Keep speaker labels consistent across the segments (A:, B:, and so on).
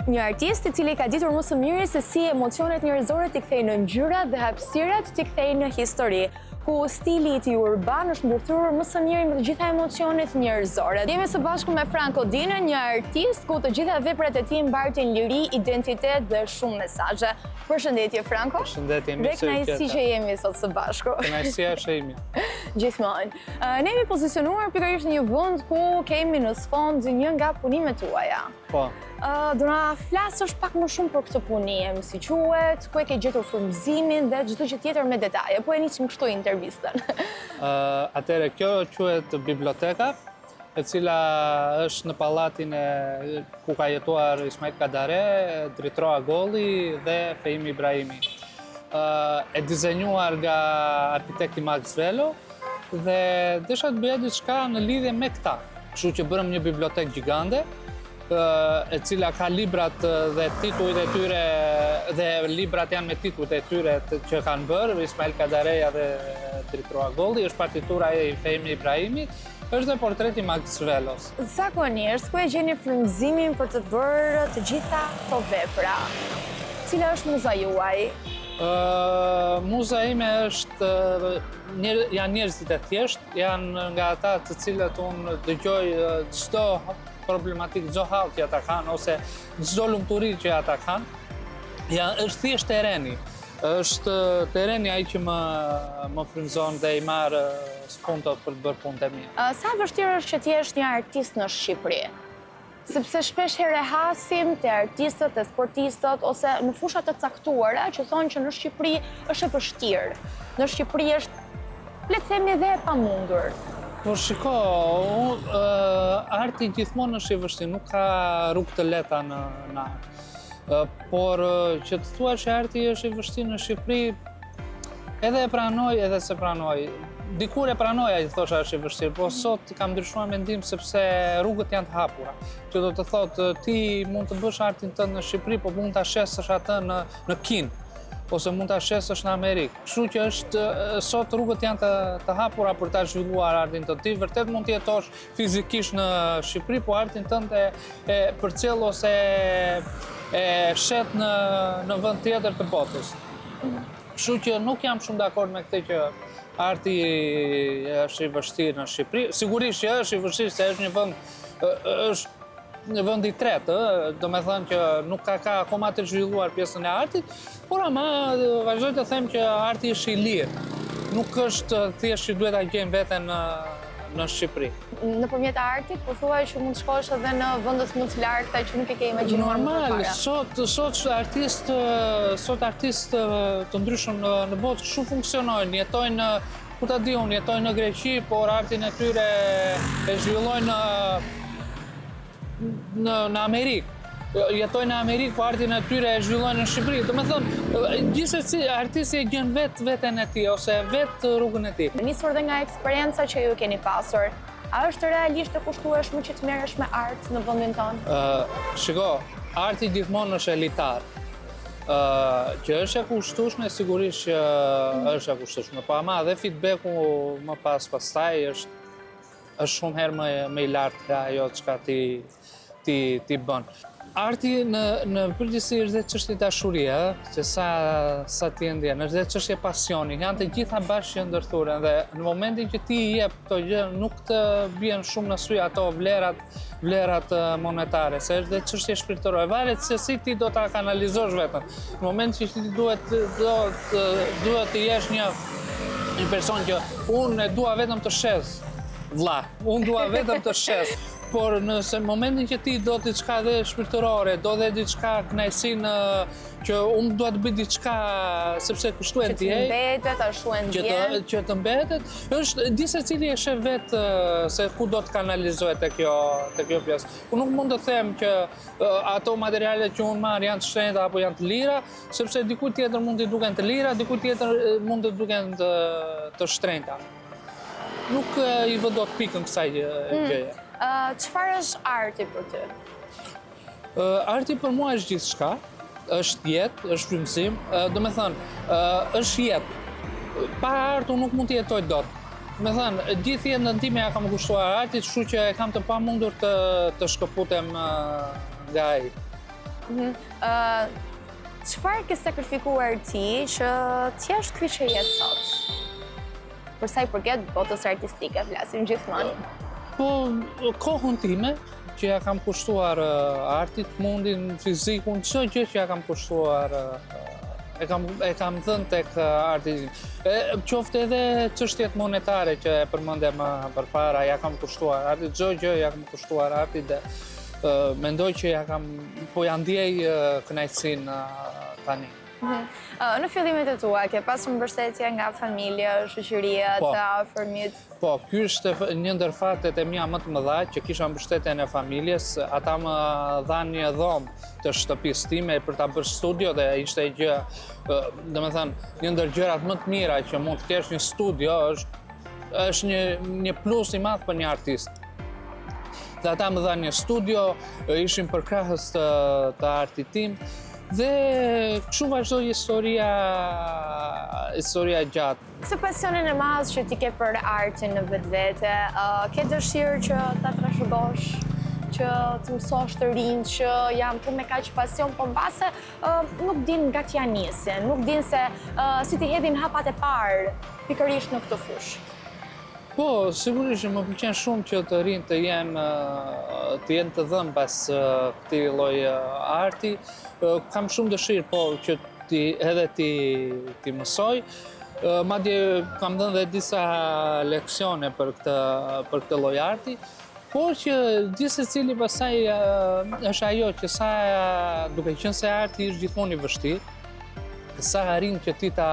A: Një artist I cili ka ditur më së miri se si emocionet njerëzore t'i kthejnë në ngjyra dhe hapësirat t'i kthejnë në histori, ku stili I tij urban është ndërthurur më së miri me të gjitha emocionet njerëzore. Jemi së bashku me Franco Dina, një artist ku të gjitha veprat e tij mbartin liri, identitet dhe shumë mesazhe. Përshëndetje Franco.
B: Përshëndetje,
A: mirë se jeni. Dhe kënaqësi që jemi sot së bashku.
B: Kënaqësia është e ime.
A: Gjithmonë. Ne jemi pozicionuar pikërisht në një vend ku kemi në sfond një nga punimet tuaja.
B: Po.
A: Do na flasësh pak më shumë për këtë punim, si quhet, ku e ke gjetur frymëzimin dhe çdo gjë tjetër me detaje, po e nisim kështu intervistën.
B: Atëherë, kjo quhet biblioteka, e cila është në pallatin ku ka jetuar Ismail Kadare, Dritroa Golli dhe Fehimi Ibrahimi. E dizenjuar nga arkitekti Max Velo dhe desha të bëja diçka në lidhje me këta. Kështu që bërëm një bibliotekë gjigande, e cila ka librat dhe titujt e tyre dhe librat janë me titujt e tyre që kanë bërë, Ismail Kadareja dhe Dritroa Golli, është partitura e Fehimi Ibrahimit, është dhe portreti Max Velos.
A: Zakonisht, ku e gjeni frymëzimin për të bërë të gjitha këto vepra? Cila është muza juaj?
B: Muza ime është, janë njerëzit e thjesht, janë nga ata të cilët unë dëgjoj çdo problematik, çdo hall që ata kanë, ose çdo lumturi që ata kanë, është thjesht terreni. Është terreni ai që më frymëzon dhe I marr spuntot për të bërë punët e mia.
A: Sa vështirë është që ti jesh një artist në Shqipëri? Sepse shpesh herë hasim te artistët, te sportistët, ose në fusha të caktuara që thonë që në Shqipëri është e vështirë. Në Shqipëri është, le të themi, dhe e pamundur.
B: Po shiko, arti gjithmonë është I vështirë, nuk ka rrugë të lehta në art. Por që të thua që arti është I vështirë në Shqipëri, edhe e pranoj, edhe se pranoj. Dikur e pranoja I thosha është I vështirë, po sot kam ndryshuar mendim sepse rrugët janë të hapura. Që do të thotë, ti mund të bësh artin tënd në Shqipëri, po mund ta shesësh atë në Kinë, ose mund ta shesësh në Amerikë. Kështu që sot rrugët janë të hapura për ta zhvilluar artin tënd. Ti vërtet mund të jetosh fizikisht në Shqipëri, po artin tënd e përcjell ose e shet në vend tjetër të botës. Kështu që nuk jam shumë dakord me këtë që arti është I vështirë në Shqipëri. Sigurisht që është I vështirë se është një vend I tretë, do me thënë që nuk ka akoma të zhvilluar pjesën e artit, por ama vazhdoj të them që arti është I lirë. Nuk është thjesht që duhet ta gjejmë veten në Shqipëri.
A: Nëpërmjet artit, po thuaj që mund të shkosh edhe në vendet më të largëta që nuk e ke imagjinuar më parë.
B: Normal, sot artistë të ndryshëm në botë kështu funksionojnë, jetojnë, ku ta di unë, jetojnë në Greqi, por artin e tyre e zhvillojnë në Amerikë. Jetojnë në Amerikë, po artin e tyre e zhvillojnë në Shqipëri. Do me thënë, gjithsesi artisti e gjen veten e tij ose vetë rrugën e tij.
A: Nisur dhe nga eksperienca që ju keni pasur, a është realisht e kushtueshme që të merresh me art në vendin tonë?
B: Shiko, arti gjithmonë është elitar. Që është e kushtueshme, sigurisht që është e kushtueshme. Po ama dhe feedbacku më pastaj është shumë herë më I lartë nga ajo çka ti bën. Arti në përgjithësi është dhe çështje dashurie, që sa ti e ndjen, është dhe çështje pasioni, janë të gjitha bashkë ndërthurën dhe në momentin që ti I jep këto gjë, nuk të bien shumë në sy ato vlerat monetare, se është dhe çështje shpirtërore. Varet se si ti do ta kanalizosh veten. Në momentin që ti duhet të jesh një person që unë e dua vetëm të shes, vlla, unë dua vetëm të shes. Por nëse momentin që ti do diçka dhe shpirtërore, do dhe diçka kënaqësinë që unë dua të bëj diçka sepse kushtohet ti.
A: Që të mbetet, ashtu e ndjen.
B: Që të mbetet, është di secili e sheh vetë se ku do të kanalizohet te kjo pjesë. Unë nuk mund të them që ato materialet që unë marr janë të shenjta apo janë të lira, sepse dikujt tjetër mund të duken të lira, dikujt tjetër mund të duken të shtrenjta. Nuk I vë dot pikën kësaj gjëje.
A: Çfarë është arti për ty?
B: Arti për mua është gjithçka, është jetë, është frymëzim, do me thënë, është jetë. Pa art unë nuk mund të jetoj dot. Me thënë, gjithë jetën time ja kam kushtuar artit, kështu që e kam të pamundur të shkëputem nga ai.
A: Çfarë ke sakrifikuar ti që t'jesh ky që je sot? Për sa i përket botës artistike, flasim gjithmonë.
B: Po, kohën time, që ja kam kushtuar artit, mundin, fizikun, çdo gjë që ja kam kushtuar, e kam dhënë tek arti. Qoftë edhe çështjet monetare që e përmendëm përpara, ja kam kushtuar artit, çdo gjë ja kam kushtuar artit dhe mendoj që po ja ndjej kënaqësinë tani.
A: Në fillimet e tua, ke pasur mbështetje nga familja, shoqëria, të afërmit?
B: Po, ky është një ndër fatet e mia më të mëdha që kisha mbështetjen e familjes. Ata më dhanë një dhomë të shtëpisë time për ta bërë studio dhe ishte gjë, domethënë, një ndër gjërat më të mira që mund të kesh një studio është një plus i madh për një artist. Dhe ata më dhanë një studio, ishim përkrahës të artit tim. Dhe kështu vazhdoi historia gjatë.
A: Këtë pasionin e madh që ti ke për artin në vetvete, ke dëshirë që ta trashëgosh, që të mësosh të rinj që janë punë me kaq pasion, po mbase nuk din nga t'ja nisin, nuk din se si t'i hedhin hapat e parë pikërisht në këtë fushë.
B: Po, sigurisht më pëlqen shumë që të rinj të jenë të dhënë pas këtij lloji arti. Kam shumë dëshirë, po, që edhe ti mësoj. Madje kam dhënë dhe disa leksione për këtë lloj arti, por që gjithsecili pastaj është ajo që sa duke qenë se arti është gjithmonë i vështirë, sa arrin që ti ta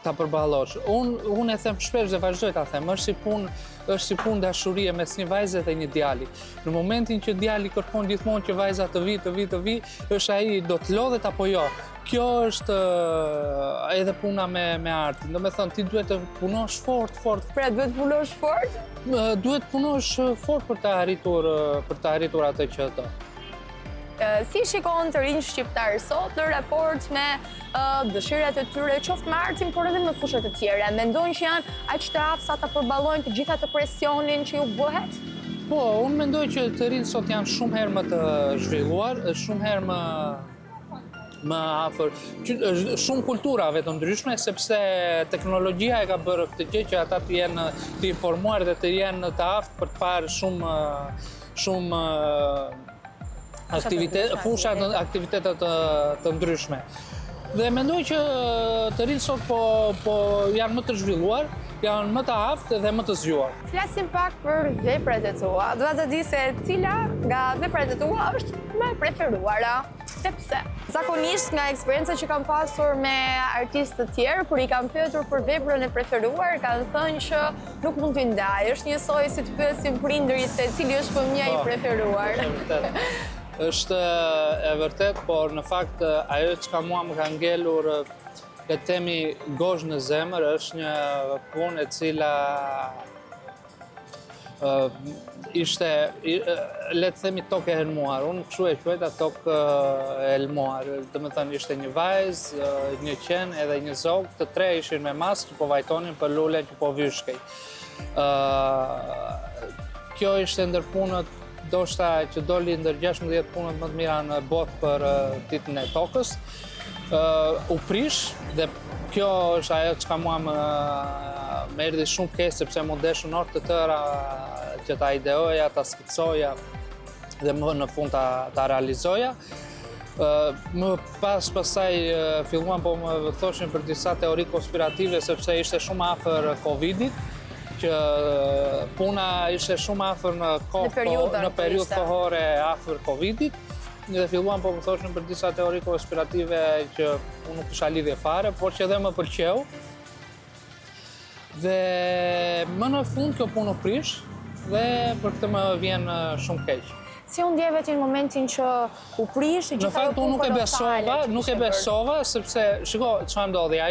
B: përballosh. Unë e them shpesh dhe vazhdoj ta them, është si punë dashurie mes një vajze dhe një djali. Në momentin që djali kërkon gjithmonë që vajza të vi, është ai do të lodhet apo jo. Kjo është edhe puna me artin. Domethënë ti duhet të punosh fort.
A: Pra duhet punosh fort?
B: Duhet punosh fort për të arritur atë që do.
A: Si shikon të rinj shqiptar sot në raport me dëshirat e tyre, qoftë me artin, por edhe me fushat e tjera? Mendojnë që janë aq të aftë sa ta përballojnë të gjitha të presionin që ju bëhet?
B: Po, unë mendoj që të rinj sot janë shumë herë më të zhvilluar, shumë herë më afër, shumë kulturave të ndryshme, sepse teknologjia e ka bërë këtë gjë që ata të jenë të informuar dhe të jenë të aftë për të parë shumë aktivitetet të ndryshme. Dhe mendoj që të rinj sot po janë më të zhvilluar, janë më të aftë dhe më të zgjuar.
A: Flasim pak për veprat e tua. Dua të di se cila nga veprat e tua është më e preferuara. Sepse zakonisht nga eksperienca që kam pasur me artistë të tjerë, kur i kam pyetur për veprën e preferuar, kanë thënë që nuk mund t'i ndaj. Është njësoj si të pyesim prindërit se cili është fëmia i preferuar.
B: Është e vërtet, por në fakt ajo që mua më ka ngelur, le të themi, gosh në zemër, është një punë e cila ishte, le të themi, tokë e helmuar. Unë kështu e quajta tokë e helmuar. Domethënë ishte një vajzë, një qen edhe një zog, të tre ishin me maskë që po vajtonin për lule që po vyshkej. Kjo ishte ndër punët ndoshta që doli ndër 16 punët më të mira në botë për ditën e tokës. U prish dhe kjo është ajo që mua më erdhi shumë keq, sepse më deshën orë të tëra që ta ideoja, ta skicoja dhe më në fund ta realizoja. Më pastaj filluan po më thoshin për disa teori konspirative, sepse ishte shumë afër Covidit, që puna ishte shumë afër në periudhë kohore afër Covidit, dhe filluan po më thoshin për disa teori konspirative që unë nuk kisha lidhje fare, por që edhe më pëlqeu. Dhe më në fund kjo punë u prish dhe për këtë më vjen shumë keq.
A: Si u ndjeve ti në momentin që u prish,
B: në fakt unë nuk e besova, sepse shiko çfarë ndodhi,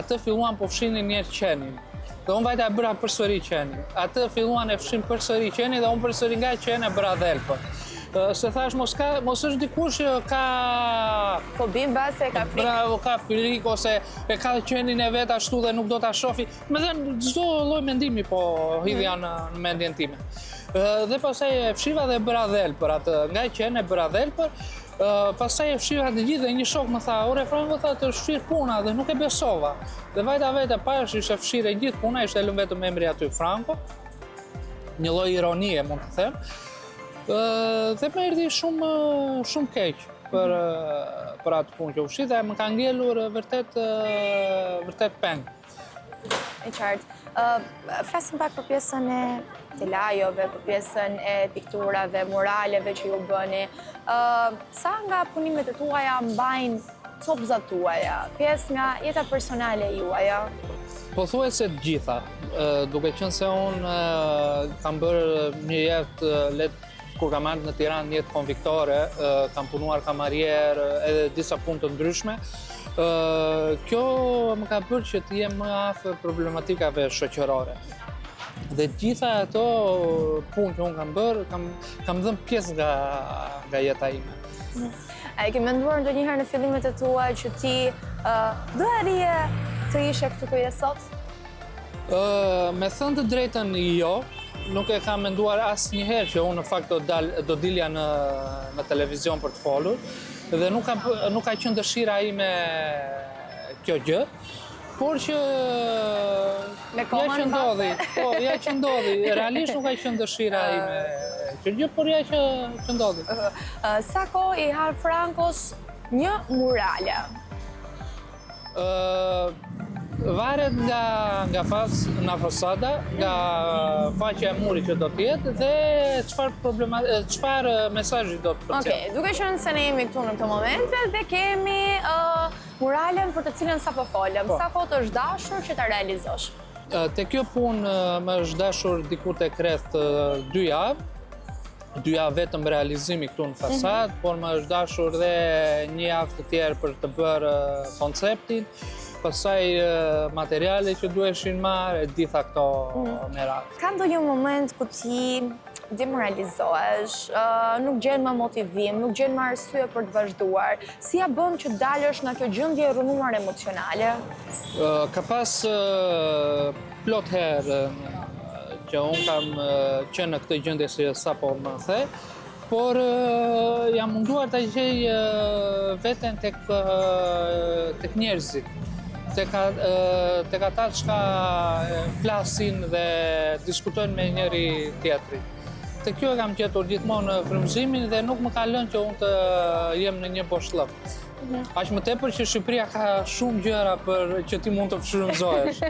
B: atë filluan po fshinin një qenin. Dhe unë vajta e bëra përsëri qenin. Atë filluan e fshin përsëri qenin dhe unë përsëri nga qenë e bëra dhelpër. Se thash mos është dikush që ka
A: fobi mbase, ka frikë.
B: Bravo, ka frikë ose e ka qenin e vet ashtu dhe nuk do ta shofi. Me thënë çdo lloj mendimi po hidhja në mendjen time. Dhe pastaj e fshiva dhe bëra dhelpër atë, nga qenë e bëra dhelpër. Pastaj e fshira të gjithë dhe një shok më tha, ore Franko tha të fshirë puna dhe nuk e besova. Dhe vajta pash ishte fshirë e gjithë puna, ishte lënë vetëm emri aty Franko. Një lloj ironie mund të them. Dhe më erdhi shumë keq për atë punë që u fshi dhe më ka ngelur vërtet peng.
A: E qartë. Flasim pak për pjesën e telajove, për pjesën e pikturave, muraleve që ju bëni. Sa nga punimet e tuaja mbajnë copëzat tuaja, pjesë nga jeta personale juaja?
B: Pothuajse të gjitha, duke qenë se unë kam bërë një jetë kur kam ardhur në Tiranë, një jetë konviktore, kam punuar kamarier edhe disa punë të ndryshme. Kjo më ka bërë që të jem më afër problematikave shoqërore. Dhe gjitha ato punë që unë kam bërë, kam dhënë pjesë nga jeta ime.
A: A e ke menduar ndonjëherë në fillimet e tua që ti do arrije të ishe këtu ku je sot?
B: Me thënë të drejtën jo, nuk e kam menduar asnjëherë që unë në fakt do dilja në televizion për të folur dhe nuk ka qenë dëshira ime kjo gjë, por që ja që ndodhi, realisht nuk ka qenë dëshira ime kjo gjë, por ja që ndodhi.
A: Sa kohë i har Frankos një murale?
B: Varet nga fasada, nga faqja e murit që do të jetë dhe çfarë mesazhi do të përcjell.
A: Okej, duke qenë se ne jemi këtu në këtë moment dhe kemi muralen për të cilën sapo folëm. Sa kohë të është dashur që ta realizosh?
B: Te kjo punë më është dashur diku tek rreth 2 javë. 2 javë vetëm realizimi këtu në fasad, por më është dashur dhe një javë të tjerë për të bërë konceptin. Pastaj materiale që duheshin marrë, gjitha këto merat.
A: Ka ndonjë moment ku ti demoralizohesh, nuk gjen më motivim, nuk gjen më arsye për të vazhduar? Si ja bën që dalësh nga kjo gjendje e rrëmuar emocionale?
B: Ka pas plot herë që unë kam qenë në këtë gjendje si sapo më the, por jam munduar ta gjej veten tek njerëzit. Tek ata që flasin dhe diskutojnë me njëri tjetrin. Te kjo e kam gjetur gjithmonë frymëzimin dhe nuk më ka lënë që unë të jem në një boshllëk. Aq më tepër që Shqipëria ka shumë gjëra që ti mund të frymëzohesh.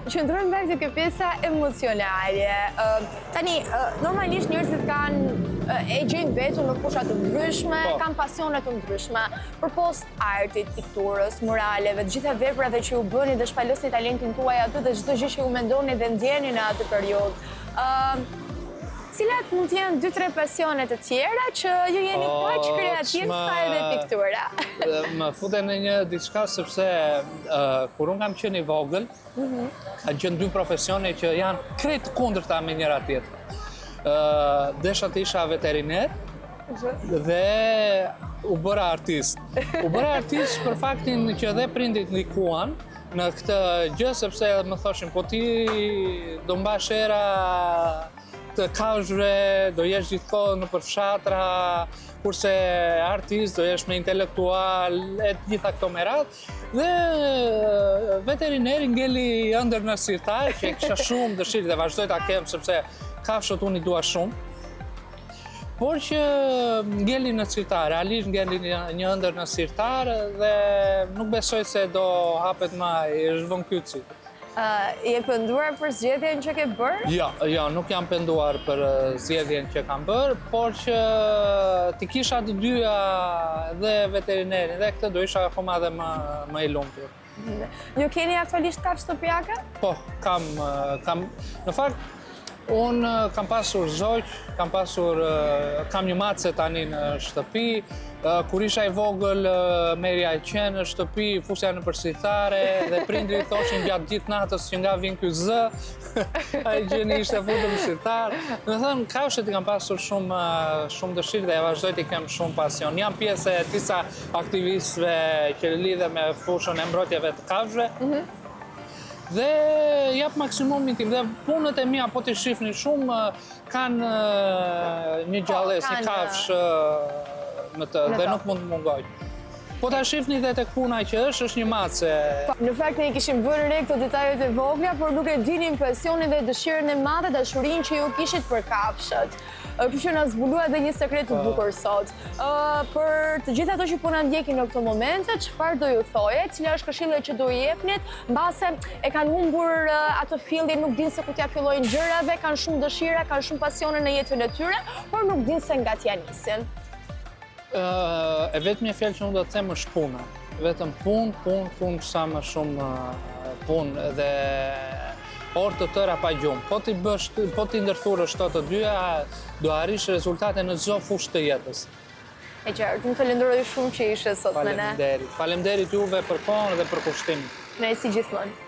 A: Qëndrojmë pak te kjo pjesa emocionale. Tani, normalisht njerëzit e gjejnë vetën në fusha të ndryshme, kanë pasione të ndryshme, përpost artit, pikturës, muraleve, të gjitha veprave që ju bëni dhe shpalosni talentin tuaj aty dhe çdo gjë që ju mendoni dhe ndjeni në atë periudhë. Cilat mund të jenë 2-3 pasione të tjera që ju jeni kaq kreativ sa edhe piktura?
B: Më futen në një diçka sepse kur unë kam qenë i vogël, ka qenë 2 profesione që janë krejt kundërta me njëra tjetrën. Desha të isha veteriner dhe u bëra artist. U bëra artist për faktin që dhe prindit ndikuan në këtë gjë sepse më thoshin, po ti do mbash era të kafshëve, do jesh gjithkohë në përfshatra, kurse artist do jesh me intelektual, e gjitha këto merat. Dhe veterineri ngeli ëndër në sirtar, që e kisha shumë dëshirë dhe vazhdoj ta kem sepse kafshët unë i dua shumë. Por që ngeli në sirtar, realisht ngeli një ëndër në sirtar dhe nuk besoj se do hapet më, është vënë kyçi.
A: Je penduar për zgjedhjen që ke bërë?
B: Jo, nuk jam penduar për zgjedhjen që kam bërë, por që ti kisha të dyja dhe veterinerin dhe këtë do isha akoma dhe më i lumtur.
A: Ju keni aktualisht kafshë shtëpiake?
B: Po, kam. Në fakt, unë kam pasur zoq, kam një mace tani në shtëpi. Kur isha i vogël, merja e qenë në shtëpi, fusja në përsithare dhe prindrit thoshin gjatë gjithë natës që nga vin ky zë, ai gjeni ishte futur në sithar. Do të thënë, kafshët i kam pasur shumë dëshirë dhe vazhdoj të kem shumë pasion. Jam pjesë e disa aktivistëve që lidhe me fushën e mbrojtjeve të kafshëve. Dhe jap maksimumin tim dhe punët e mia po t'i shihni shumë kanë një gjallësi, një kafshë dhe nuk mund të mungoj. Po ta shifni dhe tek puna që është një mace.
A: Në fakt ne kishim vënë re këto detajet e vogla, por nuk e dinim pasionin dhe dëshirën e madhe, dashurinë që ju kishit për kafshët. Kështu që na zbulua edhe një sekret të bukur sot. Për të gjithë ato që po na ndjekin në këtë moment, çfarë do ju thoje? Cila është këshilla që do i jepnit mbase e kanë humbur atë fillin, nuk dinë se ku t'ja fillojnë gjërave, kanë shumë dëshira, kanë shumë pasione në jetën e tyre, por nuk dinë se nga t'ja nisin.
B: E vetëm një fjalë që unë do të them është puna. Vetëm punë, sa më shumë punë dhe orë të tëra pa gjumë. Po ti ndërthurësh këto të dyja, do arrish rezultate në çdo fushë të jetës.
A: E qartë, më falenderoj shumë që ishe sot me ne.
B: Faleminderit juve për kohën dhe për kushtimin.
A: Ne si gjithmonë.